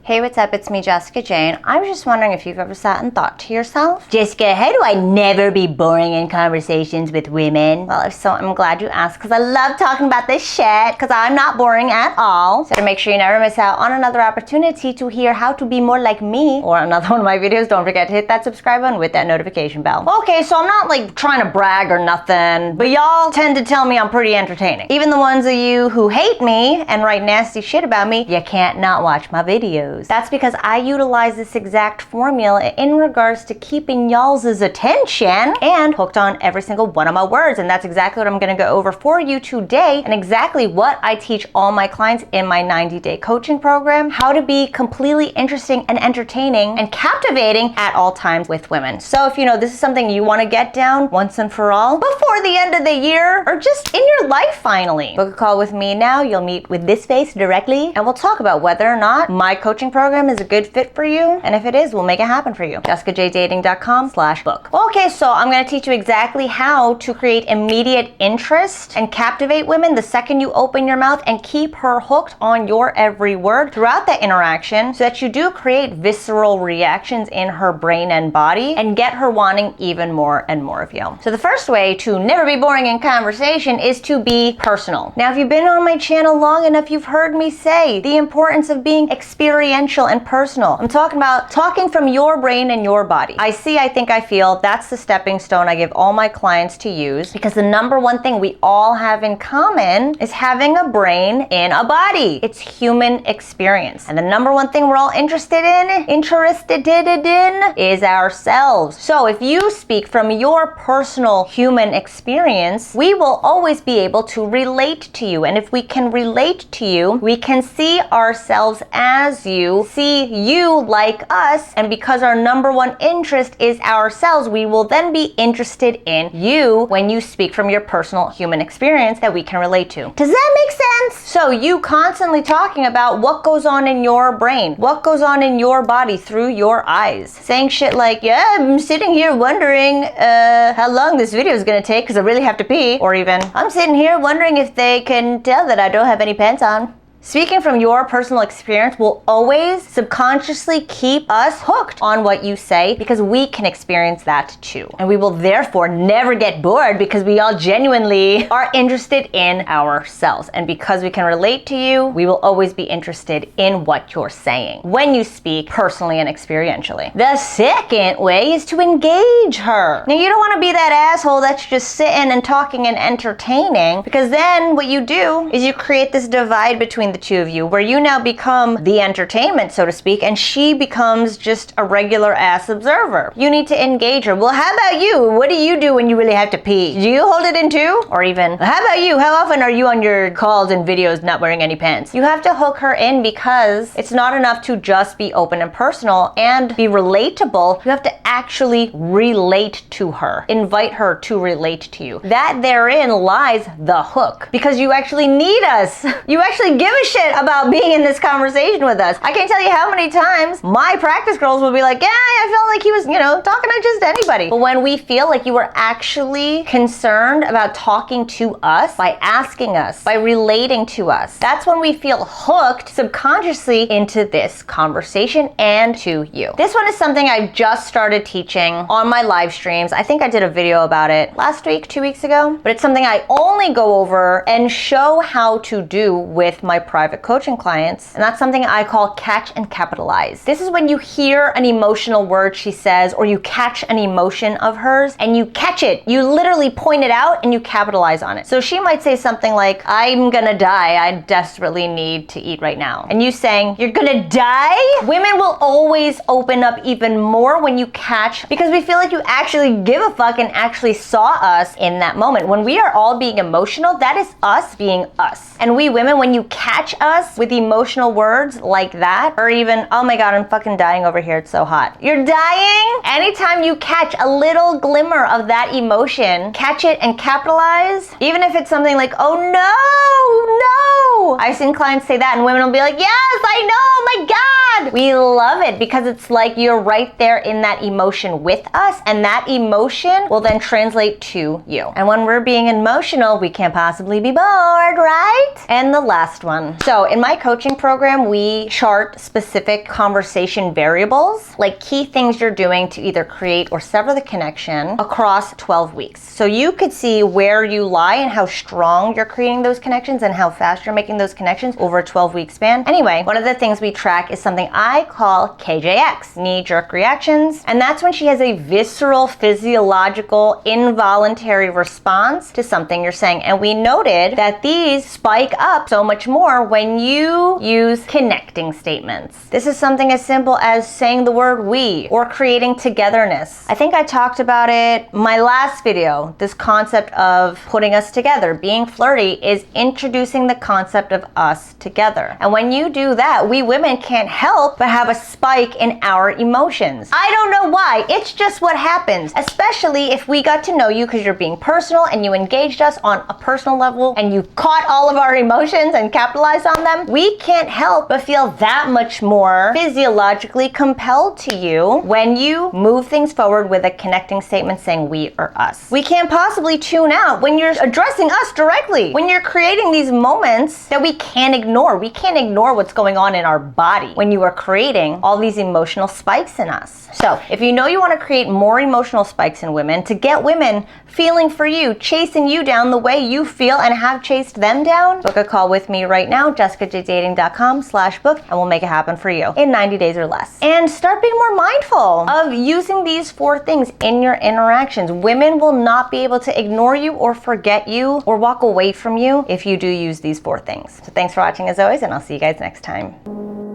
Hey, what's up? It's me, Jessica Jane. I was just wondering if you've ever sat and thought to yourself, Jessica, how do I never be boring in conversations with women? Well, if so, I'm glad you asked because I love talking about this shit because I'm not boring at all. So to make sure you never miss out on another opportunity to hear how to be more like me or another one of my videos, don't forget to hit that subscribe button with that notification bell. Okay, so I'm not like trying to brag or nothing, but y'all tend to tell me I'm pretty entertaining. Even the ones of you who hate me and write nasty shit about me, you can't not watch my videos. That's because I utilize this exact formula in regards to keeping y'all's attention and hooked on every single one of my words. And that's exactly what I'm gonna go over for you today, and exactly what I teach all my clients in my 90-day coaching program, how to be completely interesting and entertaining and captivating at all times with women. So if you know this is something you wanna get down once and for all before the end of the year, or just in your life finally, book a call with me now. You'll meet with this face directly and we'll talk about whether or not my coaching program is a good fit for you, and if it is, we'll make it happen for you. JessicaJDating.com/book. Okay, so I'm going to teach you exactly how to create immediate interest and captivate women the second you open your mouth and keep her hooked on your every word throughout that interaction, so that you do create visceral reactions in her brain and body and get her wanting even more and more of you. So the first way to never be boring in conversation is to be personal. Now, if you've been on my channel long enough, you've heard me say the importance of being experiential and personal. I'm talking about talking from your brain and your body. I see, I think, I feel. That's the stepping stone I give all my clients to use, because the number one thing we all have in common is having a brain in a body. It's human experience. And the number one thing we're all interested in is ourselves. So if you speak from your personal human experience, we will always be able to relate to you. And if we can relate to you, we can see ourselves as you, see you like us, and because our number one interest is ourselves, we will then be interested in you when you speak from your personal human experience that we can relate to. Does that make sense? So you constantly talking about what goes on in your brain, what goes on in your body through your eyes, saying shit like, yeah, I'm sitting here wondering how long this video is gonna take because I really have to pee, or even, I'm sitting here wondering if they can tell that I don't have any pants on. Speaking from your personal experience will always subconsciously keep us hooked on what you say, because we can experience that too. And we will therefore never get bored because we all genuinely are interested in ourselves. And because we can relate to you, we will always be interested in what you're saying when you speak personally and experientially. The second way is to engage her. Now, you don't want to be that asshole that's just sitting and talking and entertaining, because then what you do is you create this divide between the two of you, where you now become the entertainment, so to speak, and she becomes just a regular ass observer. You need to engage her. Well, how about you? What do you do when you really have to pee? Do you hold it in too? Or even, how about you? How often are you on your calls and videos not wearing any pants? You have to hook her in, because it's not enough to just be open and personal and be relatable. You have to actually relate to her. Invite her to relate to you. That therein lies the hook, because you actually need us. You actually give a shit about being in this conversation with us. I can't tell you how many times my practice girls will be like, yeah, I felt like he was, talking to just anybody. But when we feel like you were actually concerned about talking to us, by asking us, by relating to us, that's when we feel hooked subconsciously into this conversation and to you. This one is something I just started teaching on my live streams. I think I did a video about it last week, 2 weeks ago, but it's something I only go over and show how to do with my private coaching clients, and that's something I call catch and capitalize. This is when you hear an emotional word she says, or you catch an emotion of hers and you catch it. You literally point it out and you capitalize on it. So she might say something like, I'm gonna die, I desperately need to eat right now. And you saying, you're gonna die? Women will always open up even more when you catch, because we feel like you actually give a fuck and actually saw us in that moment. When we are all being emotional, that is us being us. And we women, when you catch us with emotional words like that, or even, oh my God, I'm fucking dying over here, it's so hot. You're dying? Anytime you catch a little glimmer of that emotion, catch it and capitalize, even if it's something like, oh no, I've seen clients say that and women will be like, yes, I know, oh my God. We love it because it's like you're right there in that emotion with us, and that emotion will then translate to you. And when we're being emotional, we can't possibly be bored, right? And the last one. So in my coaching program, we chart specific conversation variables, like key things you're doing to either create or sever the connection across 12 weeks. So you could see where you lie and how strong you're creating those connections and how fast you're making those connections over a 12-week span. Anyway, one of the things we track is something I call KJX, knee-jerk reactions. And that's when she has a visceral, physiological, involuntary response to something you're saying. And we noted that these spike up so much more when you use connecting statements. This is something as simple as saying the word we or creating togetherness. I think I talked about it my last video. This concept of putting us together, being flirty, is introducing the concept of us together. And when you do that, we women can't help but have a spike in our emotions. I don't know why. It's just what happens, especially if we got to know you because you're being personal and you engaged us on a personal level and you caught all of our emotions and capitalized on them. We can't help but feel that much more physiologically compelled to you when you move things forward with a connecting statement saying we or us. We can't possibly tune out when you're addressing us directly, when you're creating these moments that we can't ignore. We can't ignore what's going on in our body when you are creating all these emotional spikes in us. So if you know you want to create more emotional spikes in women to get women feeling for you, chasing you down the way you feel and have chased them down, book a call with me right now, jessicajdating.com/book, and we'll make it happen for you in 90 days or less. And start being more mindful of using these 4 things in your interactions. Women will not be able to ignore you or forget you or walk away from you if you do use these 4 things. So thanks for watching as always, and I'll see you guys next time.